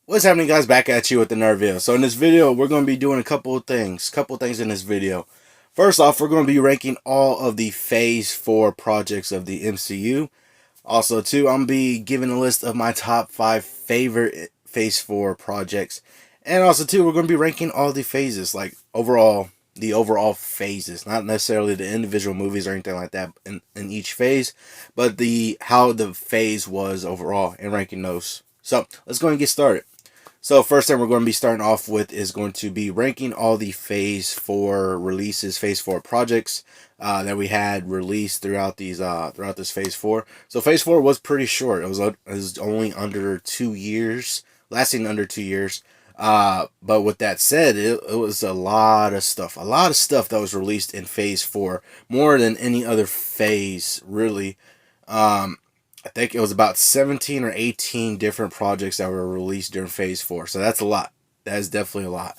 What's happening, guys? Back at you with another video. So in this video, we're going to be doing a couple of things in this video. First off, we're going to be ranking all of the Phase 4 projects of the MCU. Also, too, I'm going to be giving a list of my top 5 favorite Phase 4 projects. And also, too, we're going to be ranking all the phases, like the overall phases, not necessarily the individual movies or anything like that in each phase, but how the phase was overall and ranking those. So let's go and get started. So first thing we're going to be starting off with is going to be ranking all the Phase 4 releases, Phase 4 projects that we had released throughout this Phase 4. So Phase 4 was pretty short. It was only under 2 years, lasting under 2 years. But with that said, it was a lot of stuff that was released in Phase 4, more than any other phase, really. I think it was about 17 or 18 different projects that were released during Phase 4. So that's a lot. That is definitely a lot.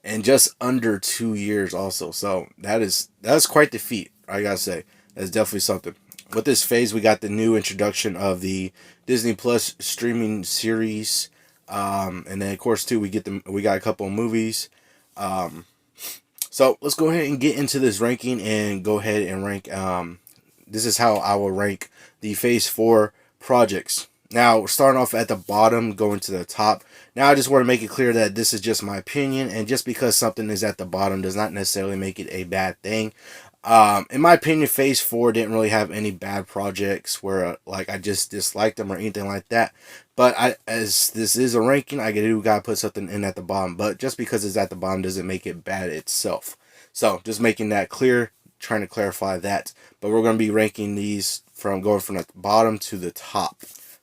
And just under 2 years also. So that's quite the feat, I gotta say. That's definitely something. With this phase, we got the new introduction of the Disney Plus streaming series. And then of course too we got a couple of movies. So let's go ahead and get into this ranking and go ahead and rank. This is how I will rank the Phase 4 projects. Now, starting off at the bottom, going to the top. Now, I just want to make it clear that this is just my opinion, and just because something is at the bottom does not necessarily make it a bad thing. In my opinion, Phase 4 didn't really have any bad projects where like I just disliked them or anything like that. But as this is a ranking, I gotta put something in at the bottom. But just because it's at the bottom doesn't make it bad itself. So just making that clear, trying to clarify that. But we're gonna be ranking these from going from the bottom to the top.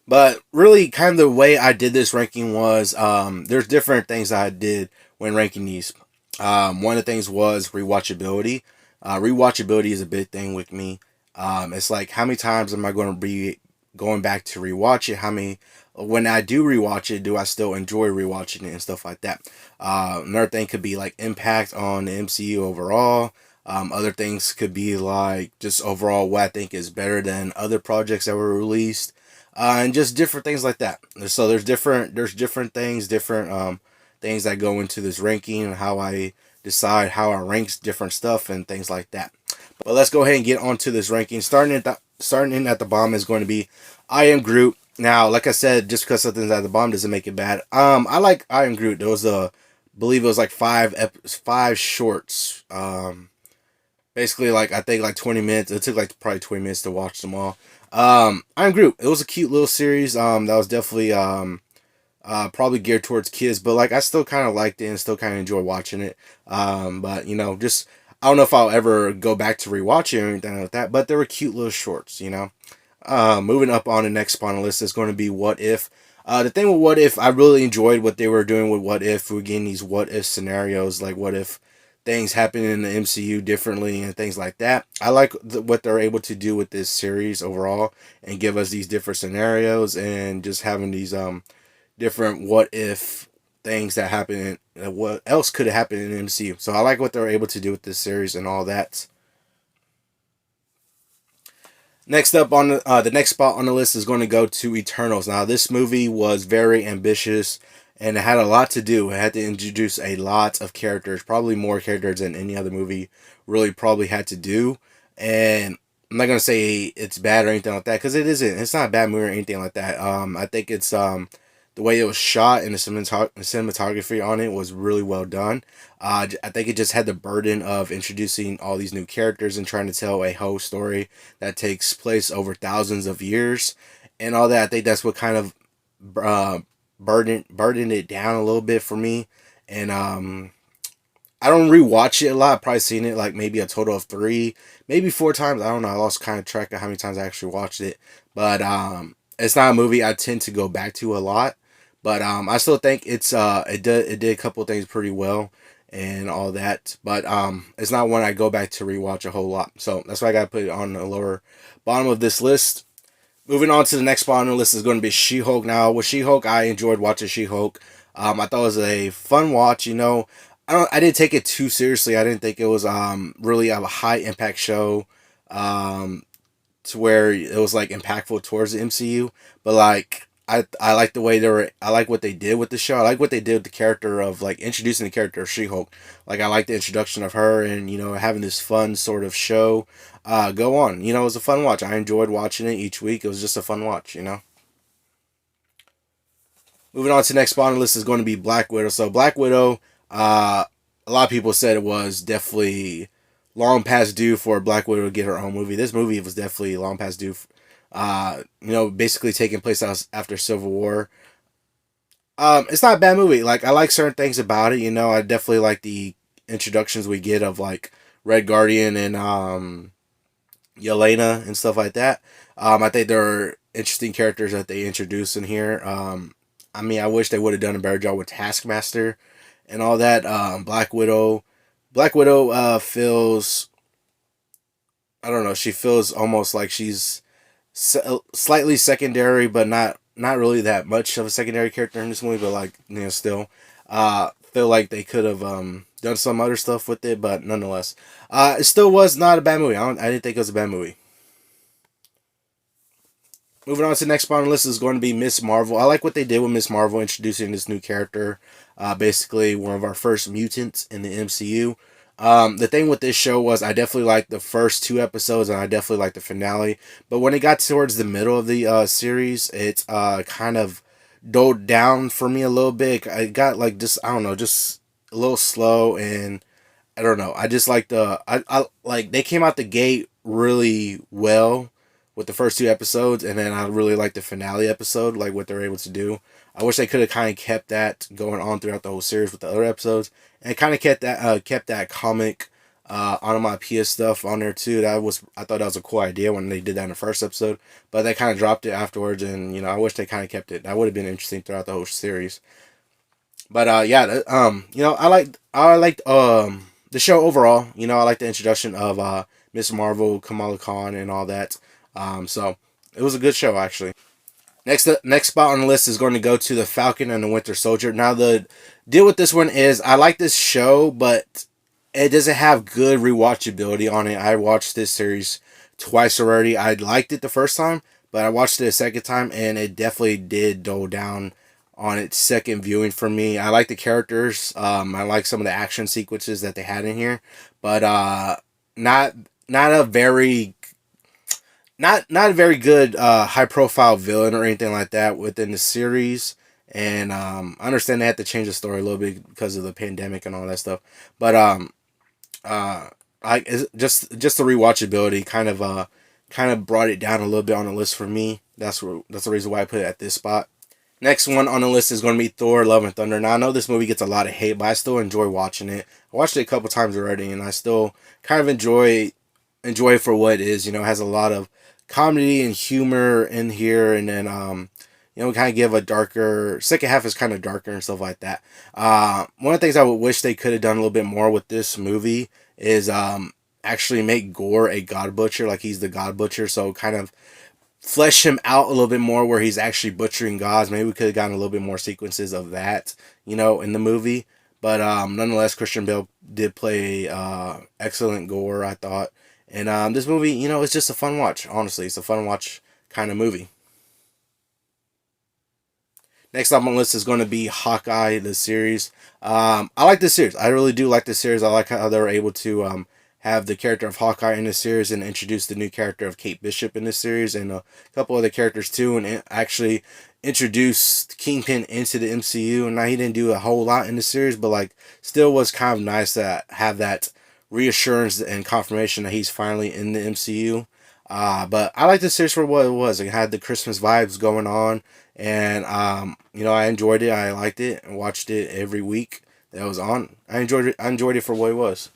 But really, kind of the way I did this ranking was there's different things I did when ranking these. One of the things was rewatchability. Rewatchability is a big thing with me. It's like, how many times am I going to be going back to rewatch it? How many, when I do rewatch it, do I still enjoy rewatching it and stuff like that? Another thing could be like impact on the MCU overall. Other things could be like just overall what I think is better than other projects that were released, and just different things like that. So there's different things, different things that go into this ranking and how I decide how I rank different stuff and things like that. But let's go ahead and get onto this ranking. Starting in at the bottom is going to be I Am Groot. Now, like I said, just because something's at the bottom doesn't make it bad. I like I Am Groot. There was believe it was like five shorts. Basically, like I think like 20 minutes. It took like probably 20 minutes to watch them all. I'm Groot. It was a cute little series. That was definitely probably geared towards kids, but like I still kind of liked it and still kind of enjoy watching it. But just I don't know if I'll ever go back to rewatch it or anything like that. But they were cute little shorts. Moving up on the next spot on the list is going to be What If. The thing with What If, I really enjoyed what they were doing with What If. We're getting these what if scenarios, like what if things happen in the MCU differently and things like that. I like what they're able to do with this series overall and give us these different scenarios and just having these different what if things that happen. What else could have happened in the MCU? So I like what they're able to do with this series and all that. Next up on the next spot on the list is going to go to Eternals. Now, this movie was very ambitious and it had a lot to do. It had to introduce a lot of characters, probably more characters than any other movie really probably had to do. And I'm not gonna say it's bad or anything like that because it isn't. It's not a bad movie or anything like that. I think it's the way it was shot and the cinematography on it was really well done. I think it just had the burden of introducing all these new characters and trying to tell a whole story that takes place over thousands of years and all that. I think that's what kind of uh, burdened it down a little bit for me. And I don't rewatch it a lot. I've probably seen it like maybe a total of 3, maybe 4 times. I don't know. I lost kind of track of how many times I actually watched it. But it's not a movie I tend to go back to a lot. But I still think it did a couple of things pretty well and all that. But it's not one I go back to rewatch a whole lot. So that's why I gotta put it on the lower bottom of this list. Moving on to the next spot on the list is going to be She-Hulk. Now, with She-Hulk, I enjoyed watching She-Hulk. I thought it was a fun watch. I didn't take it too seriously. I didn't think it was really a high impact show, to where it was like impactful towards the MCU. But like I like the way they were. I like what they did with the show. I like what they did with the character of like introducing the character of She-Hulk. Like I like the introduction of her and having this fun sort of show go on. It was a fun watch. I enjoyed watching it each week. It was just a fun watch. Moving on to the next spot on the list is going to be Black Widow. So Black Widow, a lot of people said it was definitely long past due for Black Widow to get her own movie. This movie was definitely long past due. Basically taking place after Civil War. It's not a bad movie. Like I like certain things about it. I definitely like the introductions we get of like Red Guardian and Yelena and stuff like that. I think there are interesting characters that they introduce in here. I mean, I wish they would have done a better job with Taskmaster and all that. Black Widow. Black Widow feels. I don't know. She feels almost like she's slightly secondary, but not really that much of a secondary character in this movie. But like still, feel like they could have done some other stuff with it. But nonetheless, it still was not a bad movie. I didn't think it was a bad movie. Moving on to the next spot on the list is going to be Miss Marvel. I like what they did with Miss Marvel, introducing this new character. Basically, one of our first mutants in the MCU. The thing with this show was I definitely liked the first two episodes and I definitely liked the finale. But when it got towards the middle of the series, it kind of doled down for me a little bit. I got like just I don't know, just a little slow and I don't know. I just like I like they came out the gate really well with the first two episodes, and then I really like the finale episode, like what they're able to do. I wish they could have kind of kept that going on throughout the whole series with the other episodes, and kind of kept that comic onomatopoeia stuff on there too. I thought that was a cool idea when they did that in the first episode, but they kind of dropped it afterwards, and I wish they kind of kept it. That would have been interesting throughout the whole series. But yeah, I liked the show overall. I like the introduction of Miss Marvel, Kamala Khan, and all that. So it was a good show actually. Next spot on the list is going to go to the Falcon and the Winter Soldier. Now the deal with this one is I like this show, but it doesn't have good rewatchability on it. I watched this series twice already. I liked it the first time, but I watched it a second time and it definitely did dull down on its second viewing for me. I like the characters. I like some of the action sequences that they had in here, but not not a very not a very good high profile villain or anything like that within the series. And I understand they had to change the story a little bit because of the pandemic and all that stuff. But uh, just the rewatchability kind of brought it down a little bit on the list for me. That's the reason why I put it at this spot. Next one on the list is going to be Thor: Love and Thunder. Now I know this movie gets a lot of hate, but I still enjoy watching it. I watched it a couple times already, and I still kind of enjoy it for what it is. It has a lot of comedy and humor in here, and then kind of give a darker second half is kind of darker and stuff like that. One of the things I would wish they could have done a little bit more with this movie is actually make Gore a God Butcher, like he's the God Butcher. So kind of flesh him out a little bit more where he's actually butchering gods. Maybe we could have gotten a little bit more sequences of that, in the movie. But nonetheless, Christian Bale did play excellent Gore, I thought. And this movie, it's just a fun watch. Honestly, it's a fun watch kind of movie. Next up on the list is going to be Hawkeye, the series. I like this series. I really do like this series. I like how they were able to have the character of Hawkeye in this series and introduce the new character of Kate Bishop in this series and a couple other characters too, and actually introduce Kingpin into the MCU. And now he didn't do a whole lot in the series, but like still was kind of nice to have that reassurance and confirmation that he's finally in the MCU. But I like this series for what it was. It had the Christmas vibes going on, and I enjoyed it. I liked it and watched it every week that was on. I enjoyed it. I enjoyed it for what it was.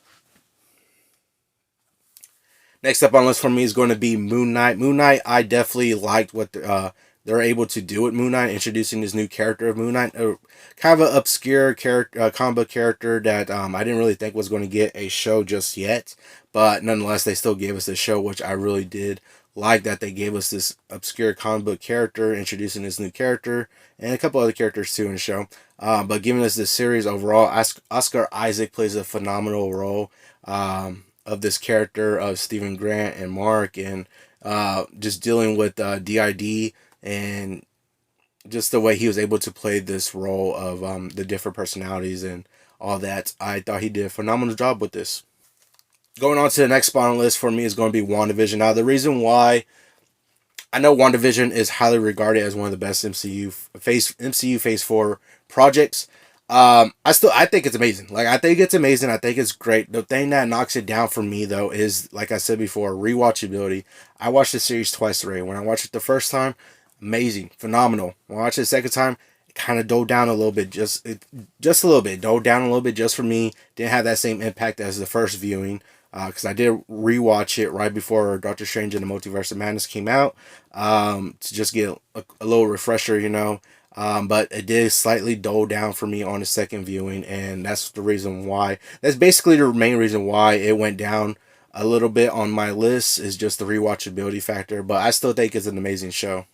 Next up on the list for me is going to be Moon Knight. Moon Knight, I definitely liked what they're able to do with Moon Knight, introducing this new character of Moon Knight, kind of an obscure character, comic book character that I didn't really think was going to get a show just yet, but nonetheless, they still gave us a show, which I really did like that they gave us this obscure comic book character, introducing this new character, and a couple other characters too in the show. But giving us this series overall, Oscar Isaac plays a phenomenal role. Of this character of Stephen Grant and Mark, and just dealing with DID and just the way he was able to play this role of the different personalities and all that. I thought he did a phenomenal job with this. Going on to the next spot on the list for me is going to be WandaVision. Now, the reason why I know WandaVision is highly regarded as one of the best MCU Phase 4 projects. I think it's amazing. Like, I think it's amazing. I think it's great. The thing that knocks it down for me though is, like I said before, rewatchability. I watched the series twice already. When I watched it the first time, amazing, phenomenal. When I watched it the second time, it kind of doled down a little bit, just a little bit, doled down a little bit just for me. Didn't have that same impact as the first viewing. Because I did rewatch it right before Doctor Strange and the Multiverse of Madness came out, to just get a little refresher, you know. But it did slightly dull down for me on the second viewing, and that's the reason why. That's basically the main reason why it went down a little bit on my list, is just the rewatchability factor. But I still think it's an amazing show.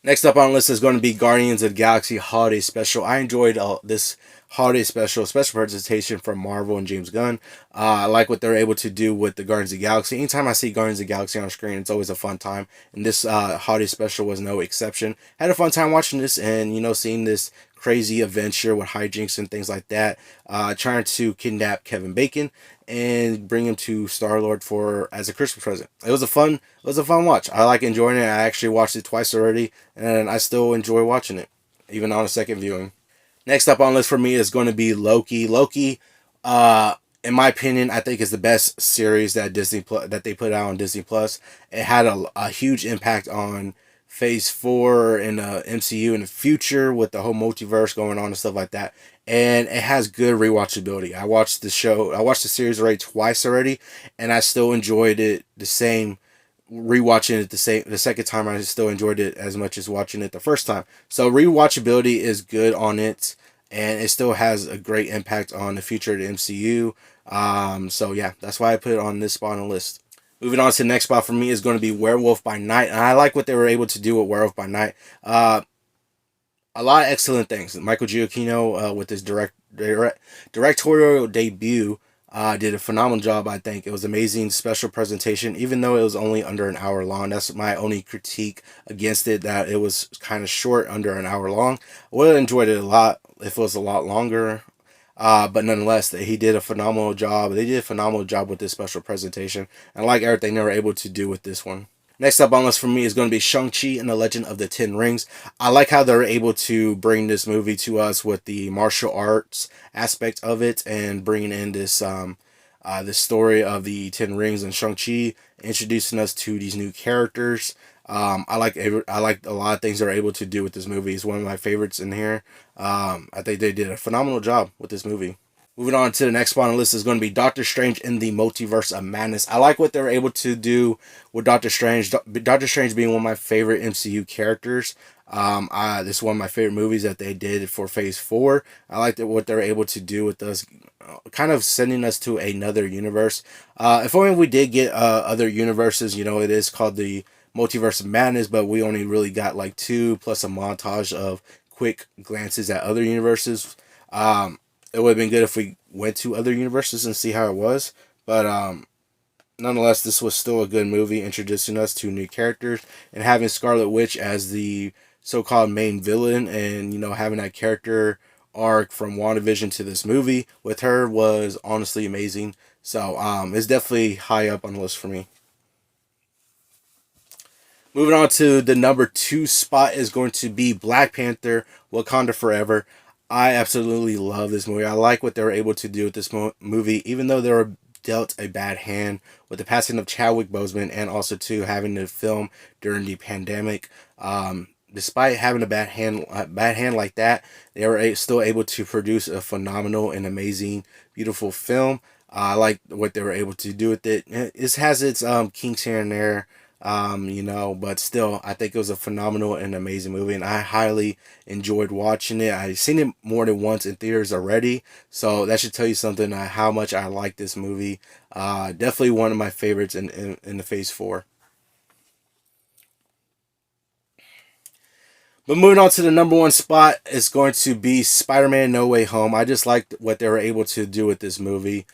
Next up on the list is going to be Guardians of the Galaxy Holiday Special. I enjoyed this holiday special presentation from Marvel and James Gunn. I like what they're able to do with the Guardians of the Galaxy. Anytime I see Guardians of the Galaxy on screen, it's always a fun time, and this holiday special was no exception. Had a fun time watching this, and seeing this crazy adventure with hijinks and things like that, trying to kidnap Kevin Bacon and bring him to Star Lord for as a Christmas present. It was a fun watch. I like enjoying it. I actually watched it twice already, and I still enjoy watching it, even on a second viewing. Next up on the list for me is going to be Loki. Loki, in my opinion, I think is the best series that that they put out on Disney Plus. It had a huge impact on Phase 4 in the MCU in the future, with the whole multiverse going on and stuff like that. And it has good rewatchability. I watched the series already twice already, and I still enjoyed it the same. Rewatching it the second time, I still enjoyed it as much as watching it the first time. So rewatchability is good on it, and it still has a great impact on the future of the MCU. So yeah, that's why I put it on this spot on the list. Moving on to the next spot for me is going to be Werewolf by Night, and I like what they were able to do with Werewolf by Night. A lot of excellent things. Michael Giacchino, with his directorial debut, did a phenomenal job. I think it was amazing special presentation, even though it was only under an hour long. That's my only critique against it, that it was kind of short, under an hour long. I would have enjoyed it a lot if it was a lot longer. But nonetheless, he did a phenomenal job. They did a phenomenal job with this special presentation, and I like everything they were able to do with this one. Next up on the list for me is going to be Shang-Chi and the Legend of the Ten Rings. I like how they're able to bring this movie to us with the martial arts aspect of it, and bringing in this story of the Ten Rings and Shang-Chi, introducing us to these new characters. I like a lot of things they're able to do with this movie. It's one of my favorites in here. I think they did a phenomenal job with this movie. Moving on to the next spot on the list is going to be Doctor Strange in the Multiverse of Madness. I like what they were able to do with Doctor Strange. Doctor Strange being one of my favorite MCU characters. This is one of my favorite movies that they did for Phase 4. I like what they're able to do with us, kind of sending us to another universe. If only we did get other universes. It is called the Multiverse of Madness, but we only really got like two, plus a montage of quick glances at other universes. It would have been good if we went to other universes and see how it was. But nonetheless, this was still a good movie, introducing us to new characters, and having Scarlet Witch as the so-called main villain, and having that character arc from WandaVision to this movie with her was honestly amazing. So it's definitely high up on the list for me. Moving on to the number 2 spot is going to be Black Panther: Wakanda Forever. I absolutely love this movie. I like what they were able to do with this movie, even though they were dealt a bad hand with the passing of Chadwick Boseman, and also too having to film during the pandemic. Despite having a bad hand like that, they were still able to produce a phenomenal and amazing, beautiful film. I like what they were able to do with it. It has its kinks here and there, but still, I think it was a phenomenal and amazing movie, and I highly enjoyed watching it. I've seen it more than once in theaters already, so that should tell you something, how much I like this movie. Definitely one of my favorites in the Phase 4. But moving on to the number 1 spot is going to be Spider-Man: No Way Home. I just liked what they were able to do with this movie.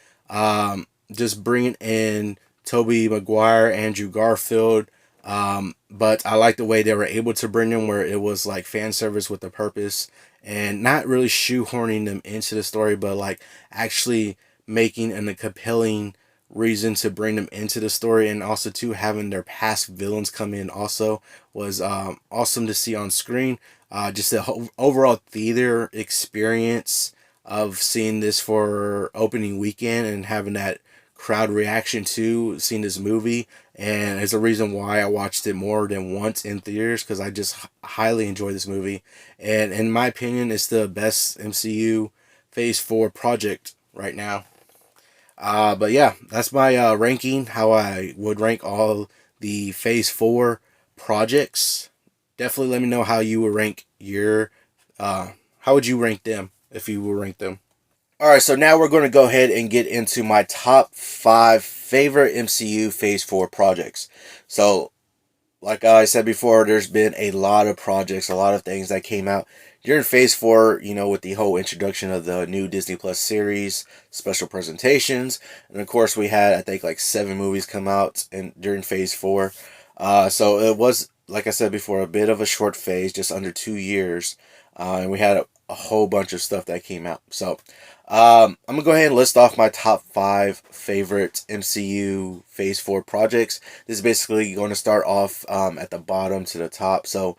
Just bringing in Tobey Maguire, Andrew Garfield, But I like the way they were able to bring them where it was like fan service with a purpose and not really shoehorning them into the story, but like actually making a compelling reason to bring them into the story, and also too having their past villains come in also was awesome to see on screen. Just the overall theater experience of seeing this for opening weekend and having that crowd reaction to seeing this movie, and it's a reason why I watched it more than once in theaters, because I just highly enjoy this movie, and in my opinion, it's the best MCU Phase 4 project right now. But yeah, that's my ranking, how I would rank all the Phase 4 projects. Definitely let me know how you would rank your, how would you rank them if you would rank them. All right, so now we're going to go ahead and get into my top 5 favorite MCU Phase 4 projects. So, like I said before, there's been a lot of projects, a lot of things that came out during Phase 4, with the whole introduction of the new Disney Plus series, special presentations, and of course, we had, I think, like 7 movies come out during Phase 4. So, it was, like I said before, a bit of a short phase, just under 2 years, and we had a whole bunch of stuff that came out. So, I'm gonna go ahead and list off my top 5 favorite MCU Phase 4 projects. This is basically going to start off at the bottom to the top. So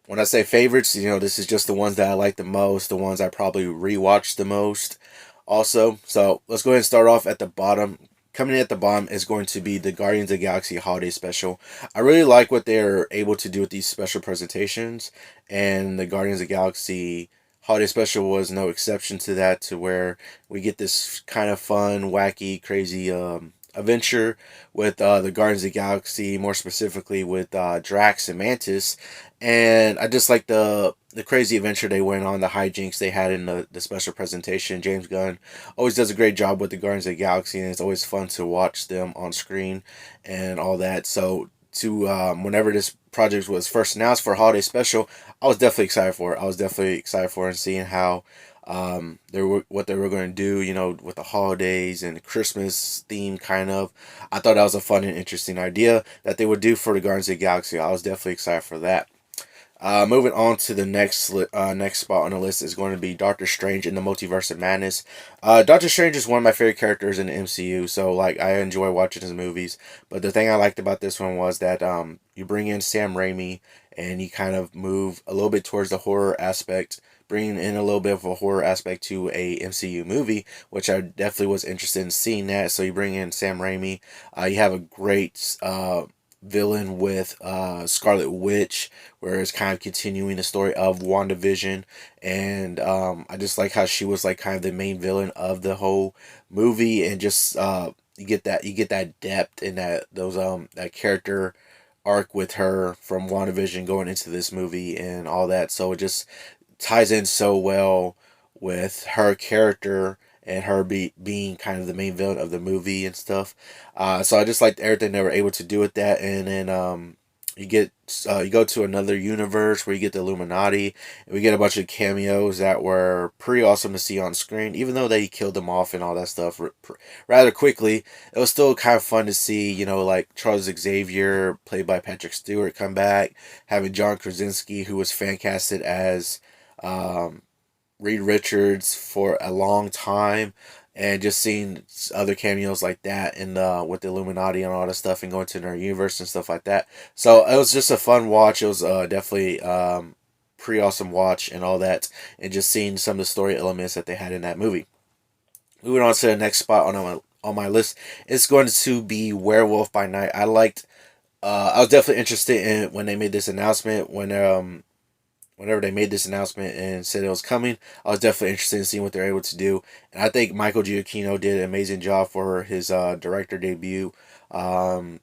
when I say favorites, this is just the ones that I like the most, the ones I probably rewatched the most. Also, so let's go ahead and start off at the bottom. Coming in at the bottom is going to be the Guardians of the Galaxy Holiday Special. I really like what they're able to do with these special presentations, and the Guardians of the Galaxy Holiday Special was no exception to that, to where we get this kind of fun, wacky, crazy adventure with the Guardians of the Galaxy, more specifically with Drax and Mantis. And I just like the crazy adventure they went on, the hijinks they had in the special presentation. James Gunn always does a great job with the Guardians of the Galaxy, and it's always fun to watch them on screen and all that. So to whenever this project was first announced for Holiday Special, I was definitely excited for it. I was definitely excited for it, and seeing how what they were going to do, with the holidays and Christmas theme kind of. I thought that was a fun and interesting idea that they would do for the Guardians of the Galaxy. I was definitely excited for that. Moving on to the next spot on the list is going to be Doctor Strange in the Multiverse of Madness. Doctor Strange is one of my favorite characters in the MCU, so like I enjoy watching his movies. But the thing I liked about this one was that you bring in Sam Raimi and you kind of move a little bit towards the horror aspect, bringing in a little bit of a horror aspect to a MCU movie, which I definitely was interested in seeing that. So you bring in Sam Raimi, you have a great villain with Scarlet Witch, where it's kind of continuing the story of WandaVision, and I just like how she was like kind of the main villain of the whole movie, and just you get that depth in that character arc with her from WandaVision going into this movie and all that. So it just ties in so well with her character and her being kind of the main villain of the movie and stuff. So I just liked everything they were able to do with that. And then you go to another universe where you get the Illuminati, and we get a bunch of cameos that were pretty awesome to see on screen. Even though they killed them off and all that stuff rather quickly, it was still kind of fun to see. Like Charles Xavier, played by Patrick Stewart, come back, having John Krasinski, who was fan casted as um, Reed Richards for a long time, and just seeing other cameos like that in the with the Illuminati and all that stuff, and going to their universe and stuff like that. So it was just a fun watch. It was definitely pretty awesome watch and all that, and just seeing some of the story elements that they had in that movie. Moving on to the next spot on my list, it's going to be Werewolf by Night. I was definitely interested in when they made this announcement, whenever they made this announcement and said it was coming. I was definitely interested in seeing what they're able to do. And I think Michael Giacchino did an amazing job for his director debut, um,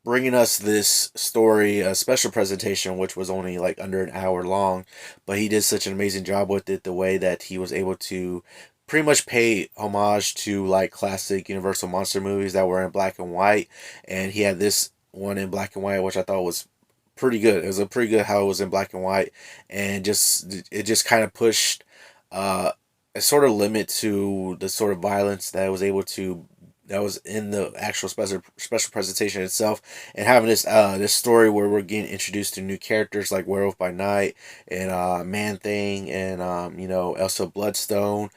bringing us this story, a special presentation, which was only like under an hour long. But he did such an amazing job with it, the way that he was able to pretty much pay homage to like classic Universal monster movies that were in black and white. And he had this one in black and white, which I thought was pretty good. It was a pretty good how it was in black and white, and it just kind of pushed a sort of limit to the sort of violence that it was able to that was in the actual special presentation itself, and having this story where we're getting introduced to new characters like Werewolf by Night and Man Thing and Elsa Bloodstone.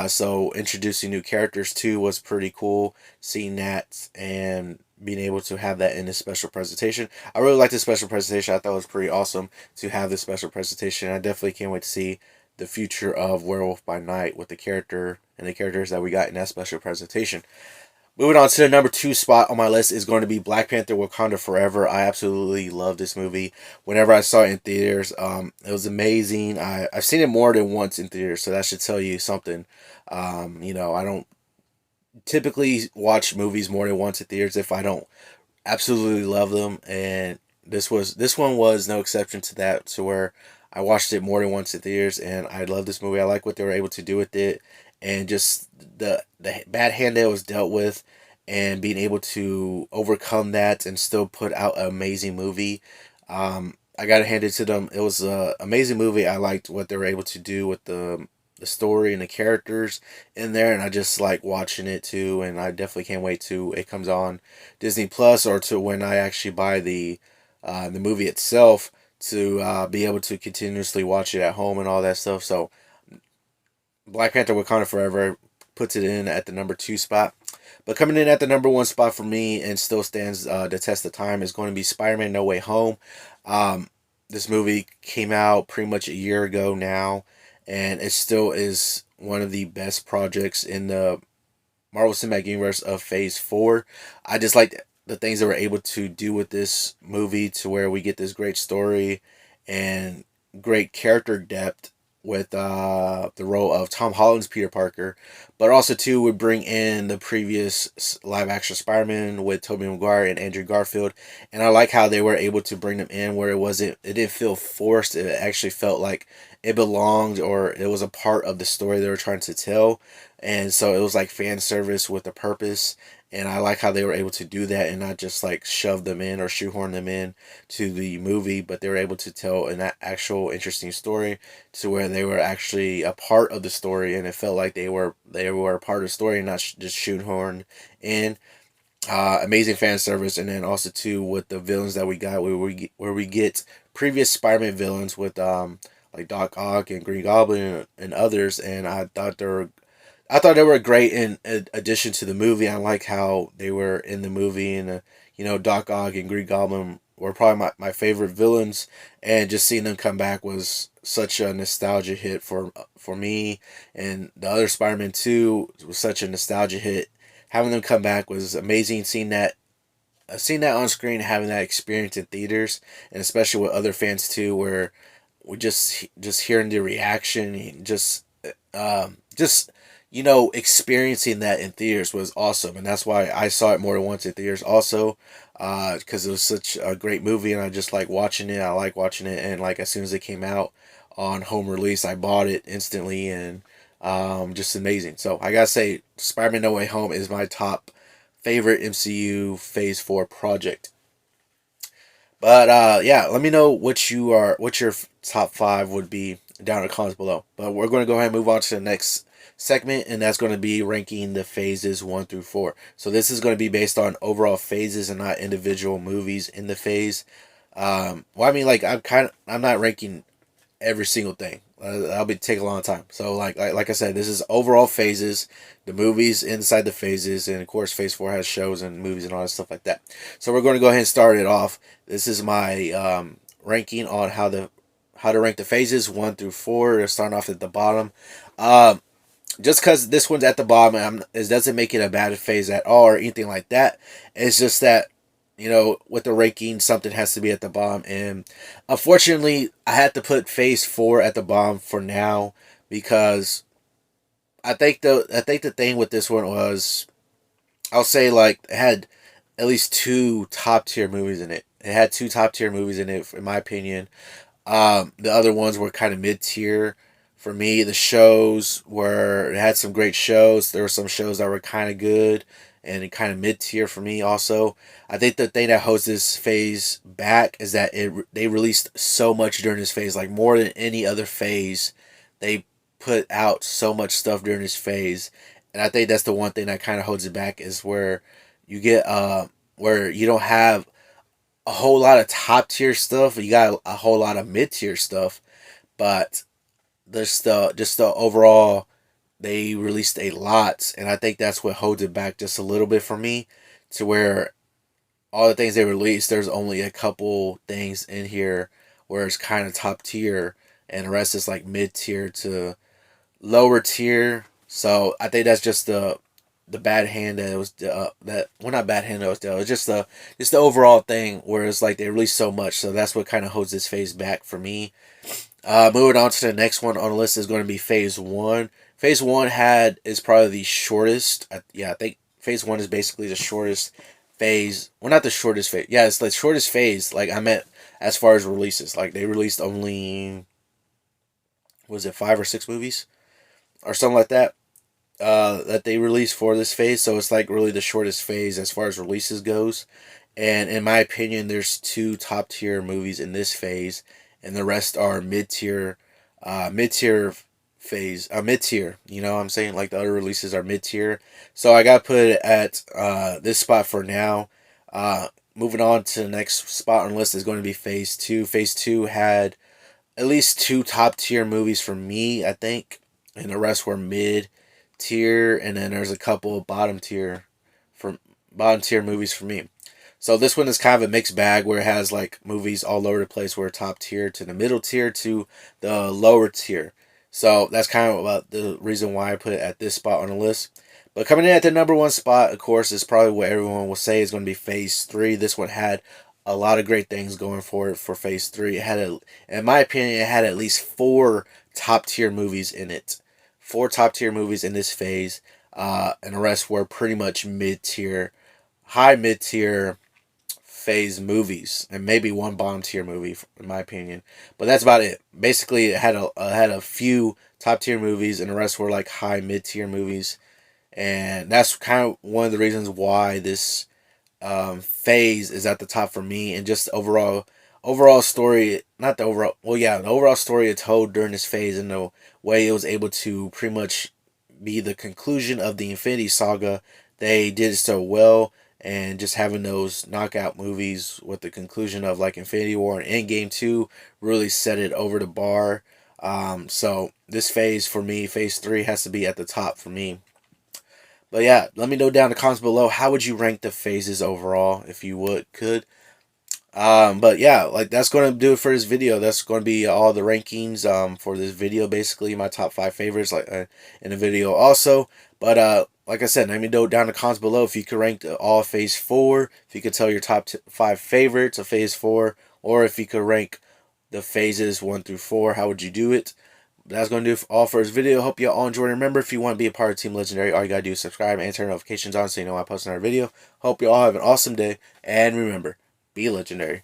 So introducing new characters too was pretty cool. Seeing that and being able to have that in this special presentation. I really liked this special presentation. I thought it was pretty awesome to have this special presentation. I definitely can't wait to see the future of Werewolf by Night with the character and the characters that we got in that special presentation. Moving on to the number 2 spot on my list is going to be Black Panther: Wakanda Forever. I absolutely love this movie. Whenever I saw it in theaters, it was amazing. I've seen it more than once in theaters, so that should tell you something. I don't typically watch movies more than once in theaters if I don't absolutely love them, and this one was no exception to that. To where I watched it more than once in theaters, and I love this movie. I like what they were able to do with it, and just the bad hand that it was dealt with, and being able to overcome that and still put out an amazing movie. I gotta hand it to them. It was an amazing movie. I liked what they were able to do with the story and the characters in there, and I just like watching it too. And I definitely can't wait to it comes on Disney Plus, or to when I actually buy the movie itself, to be able to continuously watch it at home and all that stuff. So Black Panther: Wakanda Forever puts it in at the number 2 spot. But coming in at the number 1 spot for me and still stands the test of time is going to be Spider-Man: No Way Home. Um, this movie came out pretty much a year ago now, and it still is one of the best projects in the Marvel Cinematic Universe of Phase 4. I just like the things that we're able to do with this movie, to where we get this great story and great character depth with the role of Tom Holland's Peter Parker, but also too would bring in the previous live action Spider-Man with Tobey Maguire and Andrew Garfield, and I like how they were able to bring them in where it didn't feel forced. It actually felt like it belonged, or it was a part of the story they were trying to tell, and so it was like fan service with a purpose. And I like how they were able to do that and not just like shove them in or shoehorn them in to the movie, but they were able to tell an actual interesting story, to where they were actually a part of the story, and it felt like they were a part of the story and not just shoehorn in. Amazing fan service, and then also too with the villains that we got, where we get previous Spider-Man villains with like Doc Ock and Green Goblin and others, and I thought they were great in addition to the movie. I like how they were in the movie, and Doc Ock and Green Goblin were probably my favorite villains, and just seeing them come back was such a nostalgia hit for me, and the other Spider-Man 2 was such a nostalgia hit. Having them come back was amazing. Seeing that on screen, having that experience in theaters, and especially with other fans too, where we just hearing the reaction, just experiencing that in theaters was awesome, and that's why I saw it more than once in theaters also, because it was such a great movie, and I just like watching it. I like watching it, and like as soon as it came out on home release, I bought it instantly, and just amazing. So I gotta say, Spider-Man: No Way Home is my top favorite MCU Phase 4 project. But yeah, let me know what your top 5 would be down in the comments below. But we're going to go ahead and move on to the next segment, and that's going to be ranking the phases 1 through 4. So this is going to be based on overall phases and not individual movies in the phase. Well, I mean, like I'm not ranking every single thing. That'll be take a long time. So like I said, this is overall phases, the movies inside the phases, and of course Phase 4 has shows and movies and all that stuff like that. So we're going to go ahead and start it off. This is my ranking on how to rank the phases 1 through 4. Starting off at the bottom. Just because this one's at the bottom, it doesn't make it a bad phase at all or anything like that. It's just that, with the ranking, something has to be at the bottom. And unfortunately, I had to put Phase 4 at the bottom for now, because I think the thing with this one was, I'll say, like, it had at least two top tier movies in it. It had two top tier movies in it, in my opinion. The other ones were kind of mid tier for me. The shows were it had some great shows. There were some shows that were kind of good and kind of mid tier for me. Also, I think the thing that holds this phase back is that they released so much during this phase, like more than any other phase. They put out so much stuff during this phase, And I think that's the one thing that kind of holds it back, is where you get where you don't have a whole lot of top tier stuff. You got a whole lot of mid tier stuff, but there's just the overall, they released a lot, and I think that's what holds it back just a little bit for me, to where all the things they released, there's only a couple things in here where it's kind of top tier, and the rest is like mid tier to lower tier. So I think that's just the bad hand that it was that well, not bad hand that was dealt. It's just the overall thing where it's like they released so much, so that's what kind of holds this phase back for me. Moving on to the next one on the list is going to be Phase One. Phase One is probably the shortest. Yeah, I think Phase One is basically the shortest phase. Well, not the shortest phase. Yeah, it's the shortest phase. Like I meant as far as releases. Like they released only, was it 5 or 6 movies or something like that. That they released for this phase, so it's like really the shortest phase as far as releases goes. And in my opinion, there's 2 top tier movies in this phase, and the rest are mid tier phase, mid tier. You know what I'm saying? Like the other releases are mid tier. So I got to put it at this spot for now. Moving on to the next spot on the list is going to be Phase Two. Phase Two had at least 2 top tier movies for me, I think, and the rest were mid tier, and then there's a couple bottom tier movies for me. So this one is kind of a mixed bag where it has like movies all over the place, where top tier to the middle tier to the lower tier. So that's kind of about the reason why I put it at this spot on the list. But coming in at the number one spot, of course, is probably what everyone will say is going to be Phase 3. This one had a lot of great things going for it for Phase 3. It had, in my opinion, it had at least 4 top tier movies in it. 4 top tier movies in this phase, and the rest were pretty much mid tier, high mid tier phase movies, and maybe one bottom tier movie, in my opinion. But that's about it. Basically, it had a few top tier movies, and the rest were like high mid tier movies, and that's kind of one of the reasons why this phase is at the top for me. And just overall story, not the overall, well, yeah, the overall story it told during this phase, and the way it was able to pretty much be the conclusion of the Infinity Saga. They did it so well, and just having those knockout movies with the conclusion of like Infinity War and Endgame 2 really set it over the bar. So this phase for me, Phase 3, has to be at the top for me. But yeah, let me know down in the comments below, how would you rank the phases overall, if you could. But yeah, like that's going to do it for this video. That's going to be all the rankings for this video, basically my top 5 favorites like in the video also. But like I said, let me know down in the comments below if you could rank all Phase 4, if you could tell your top 5 favorites of Phase 4, or if you could rank the phases 1 through 4, how would you do it? That's going to do all for this video. Hope you all enjoyed. Remember, if you want to be a part of Team Legendary, all you got to do is subscribe and turn notifications on so you know when I post another video. Hope you all have an awesome day. And remember, be legendary.